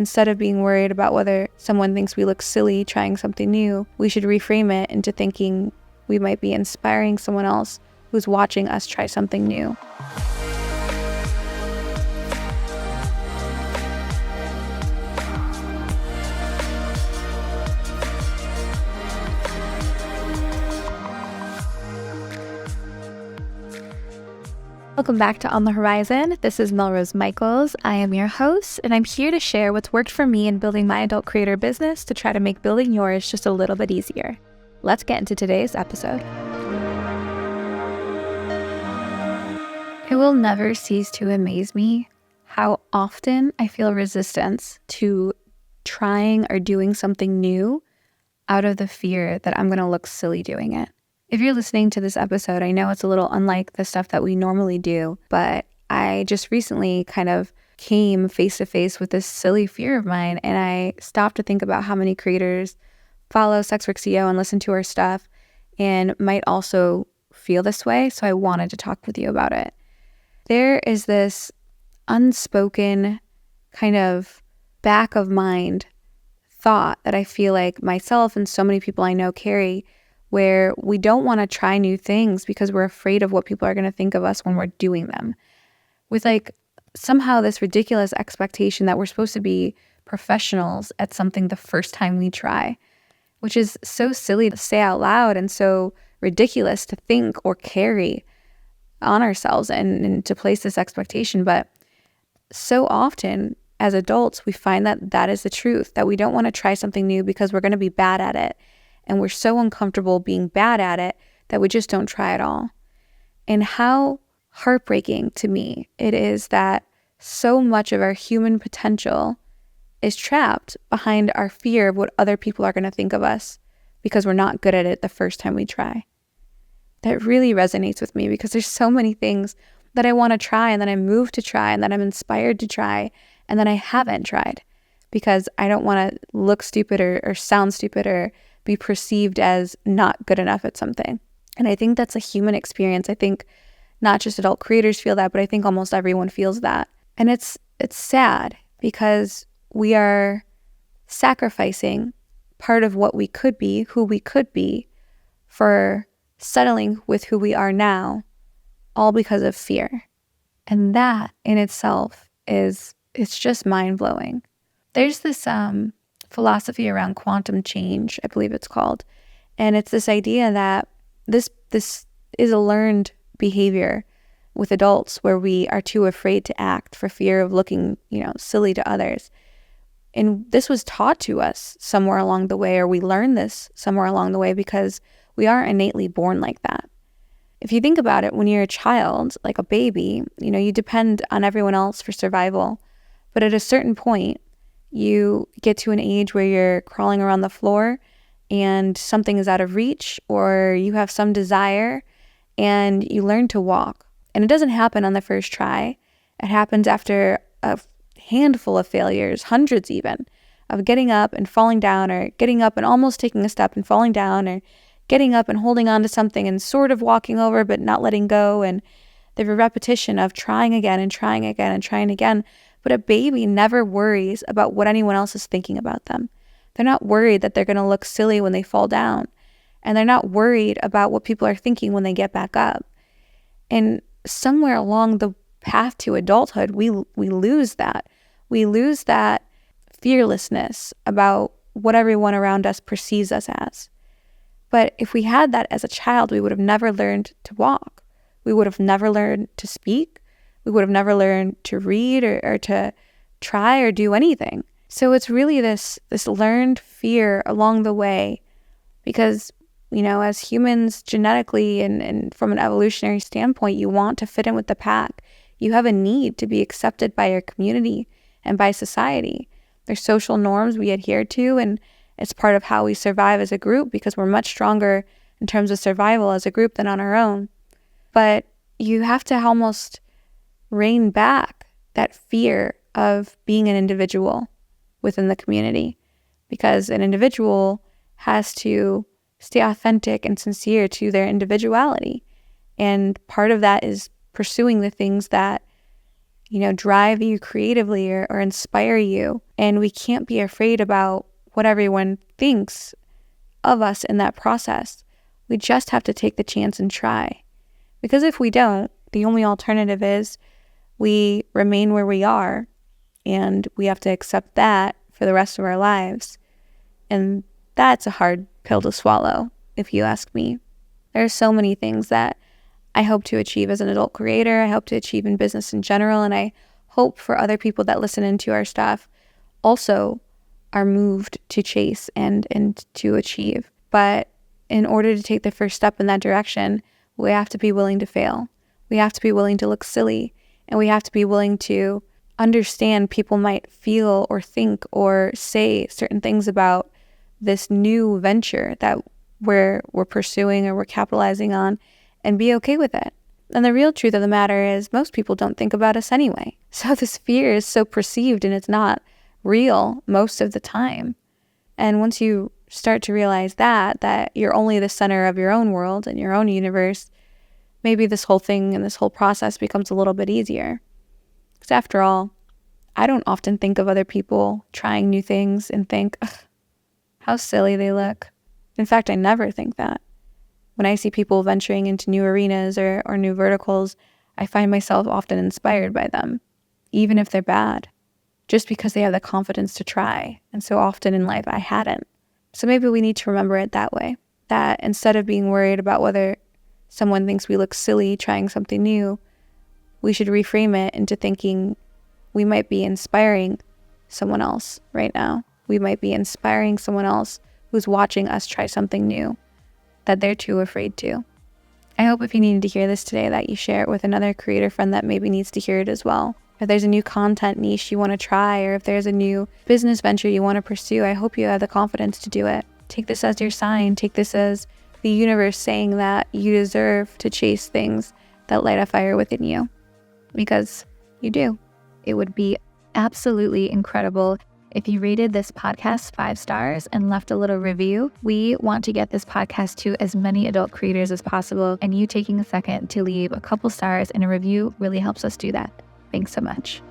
instead of being worried about whether someone thinks we look silly trying something new, we should reframe it into thinking we might be inspiring someone else who's watching us try something new. Welcome back to On the Horizon. This is Melrose Michaels. I am your host, and I'm here to share what's worked for me in building my adult creator business to try to make building yours just a little bit easier. Let's get into today's episode. It will never cease to amaze me how often I feel resistance to trying or doing something new out of the fear that I'm going to look silly doing it. If you're listening to this episode, I know it's a little unlike the stuff that we normally do, but I just recently kind of came face to face with this silly fear of mine, and I stopped to think about how many creators follow SWCEO and listen to our stuff and might also feel this way, so I wanted to talk with you about it. There is this unspoken kind of back of mind thought that I feel like myself and so many people I know carry, where we don't want to try new things because we're afraid of what people are going to think of us when we're doing them. With like somehow this ridiculous expectation that we're supposed to be professionals at something the first time we try, which is so silly to say out loud and so ridiculous to think or carry on ourselves and to place this expectation. But so often as adults, we find that that is the truth, that we don't want to try something new because we're going to be bad at it. And we're so uncomfortable being bad at it that we just don't try at all. And how heartbreaking to me it is that so much of our human potential is trapped behind our fear of what other people are going to think of us because we're not good at it the first time we try. That really resonates with me because there's so many things that I want to try and that I'm moved to try and that I'm inspired to try and that I haven't tried because I don't want to look stupid or sound stupid or be perceived as not good enough at something. And I think that's a human experience. I think not just adult creators feel that, but I think almost everyone feels that. And it's sad because we are sacrificing part of what we could be, who we could be, for settling with who we are now, all because of fear. And that in itself it's just mind-blowing. There's this philosophy around quantum change, I believe it's called. And it's this idea that this is a learned behavior with adults where we are too afraid to act for fear of looking, silly to others. And this was taught to us somewhere along the way, or we learned this somewhere along the way because we are innately born like that. If you think about it, when you're a child, like a baby, you depend on everyone else for survival. But at a certain point, you get to an age where you're crawling around the floor and something is out of reach, or you have some desire and you learn to walk. And it doesn't happen on the first try. It happens after a handful of failures, hundreds even, of getting up and falling down, or getting up and almost taking a step and falling down, or getting up and holding on to something and sort of walking over but not letting go. And the repetition of trying again and trying again and trying again. But a baby never worries about what anyone else is thinking about them. They're not worried that they're going to look silly when they fall down. And they're not worried about what people are thinking when they get back up. And somewhere along the path to adulthood, we lose that. We lose that fearlessness about what everyone around us perceives us as. But if we had that as a child, we would have never learned to walk. We would have never learned to speak. We would have never learned to read or to try or do anything. So it's really this learned fear along the way because, as humans genetically and from an evolutionary standpoint, you want to fit in with the pack. You have a need to be accepted by your community and by society. There's social norms we adhere to, and it's part of how we survive as a group because we're much stronger in terms of survival as a group than on our own. But you have to almost rein back that fear of being an individual within the community, because an individual has to stay authentic and sincere to their individuality. And part of that is pursuing the things that drive you creatively or inspire you. And we can't be afraid about what everyone thinks of us in that process. We just have to take the chance and try. Because if we don't, the only alternative is we remain where we are, and we have to accept that for the rest of our lives. And that's a hard pill to swallow, if you ask me. There are so many things that I hope to achieve as an adult creator. I hope to achieve in business in general. And I hope for other people that listen into our stuff also are moved to chase and to achieve. But in order to take the first step in that direction, we have to be willing to fail. We have to be willing to look silly. And we have to be willing to understand people might feel or think or say certain things about this new venture that we're pursuing or we're capitalizing on, and be okay with it. And the real truth of the matter is most people don't think about us anyway. So this fear is so perceived and it's not real most of the time. And once you start to realize that you're only the center of your own world and your own universe, maybe this whole thing and this whole process becomes a little bit easier. Because after all, I don't often think of other people trying new things and think, ugh, how silly they look. In fact, I never think that. When I see people venturing into new arenas or new verticals, I find myself often inspired by them, even if they're bad, just because they have the confidence to try. And so often in life, I hadn't. So maybe we need to remember it that way, that instead of being worried about whether someone thinks we look silly trying something new, we should reframe it into thinking we might be inspiring someone else right now. We might be inspiring someone else who's watching us try something new that they're too afraid to. I hope if you needed to hear this today that you share it with another creator friend that maybe needs to hear it as well. If there's a new content niche you want to try, or if there's a new business venture you want to pursue, I hope you have the confidence to do it. Take this as your sign. Take this as the universe saying that you deserve to chase things that light a fire within you. Because you do. It would be absolutely incredible if you rated this podcast 5 stars and left a little review. We want to get this podcast to as many adult creators as possible, and you taking a second to leave a couple stars and a review really helps us do that. Thanks so much.